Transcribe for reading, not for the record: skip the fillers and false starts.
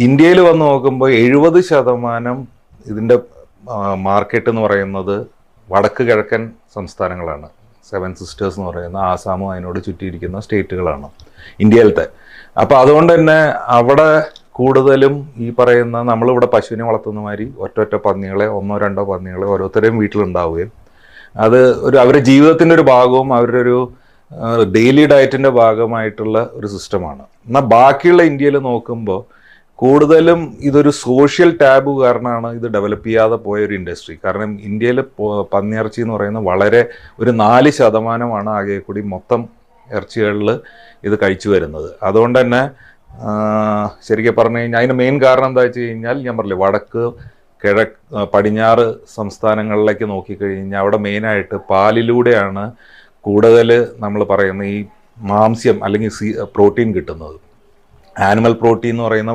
ഇന്ത്യയിൽ വന്ന് നോക്കുമ്പോൾ 70% ഇതിൻ്റെ മാർക്കറ്റ് എന്ന് പറയുന്നത് വടക്ക് കിഴക്കൻ സംസ്ഥാനങ്ങളാണ്. 7 സിസ്റ്റേഴ്സ് എന്ന് പറയുന്ന ആസാമും അതിനോട് ചുറ്റിയിരിക്കുന്ന സ്റ്റേറ്റുകളാണ് ഇന്ത്യയിലത്തെ. അപ്പോൾ അതുകൊണ്ട് തന്നെ അവിടെ കൂടുതലും ഈ പറയുന്ന നമ്മളിവിടെ പശുവിനെ വളർത്തുന്ന മാതിരി ഒറ്റ പന്നികളെ 1-2 പന്നികളെ ഓരോരുത്തരെയും വീട്ടിലുണ്ടാവുകയും അത് അവരുടെ ജീവിതത്തിൻ്റെ ഒരു ഭാഗവും അവരുടെ ഒരു ഡെയിലി ഡയറ്റിൻ്റെ ഭാഗമായിട്ടുള്ള ഒരു സിസ്റ്റമാണ്. എന്നാൽ ബാക്കിയുള്ള ഇന്ത്യയിൽ നോക്കുമ്പോൾ കൂടുതലും ഇതൊരു സോഷ്യൽ ടാബു കാരണമാണ് ഇത് ഡെവലപ്പ് ചെയ്യാതെ പോയൊരു ഇൻഡസ്ട്രി. കാരണം ഇന്ത്യയിൽ പന്നിയിറച്ചി എന്ന് പറയുന്നത് വളരെ ഒരു 4% ആകെ കൂടി മൊത്തം ഇറച്ചികളിൽ ഇത് കഴിച്ചു വരുന്നത്. അതുകൊണ്ട് തന്നെ ശരിക്കും പറഞ്ഞു കഴിഞ്ഞാൽ അതിന് മെയിൻ കാരണം എന്താ വെച്ച് കഴിഞ്ഞാൽ ഞാൻ പറഞ്ഞില്ലേ, വടക്ക് പടിഞ്ഞാറ് സംസ്ഥാനങ്ങളിലേക്ക് നോക്കിക്കഴിഞ്ഞാൽ അവിടെ മെയിനായിട്ട് പാലിലൂടെയാണ് കൂടുതൽ നമ്മൾ പറയുന്ന ഈ മാംസ്യം അല്ലെങ്കിൽ പ്രോട്ടീൻ കിട്ടുന്നത്. ആനിമൽ പ്രോട്ടീൻ എന്ന് പറയുന്ന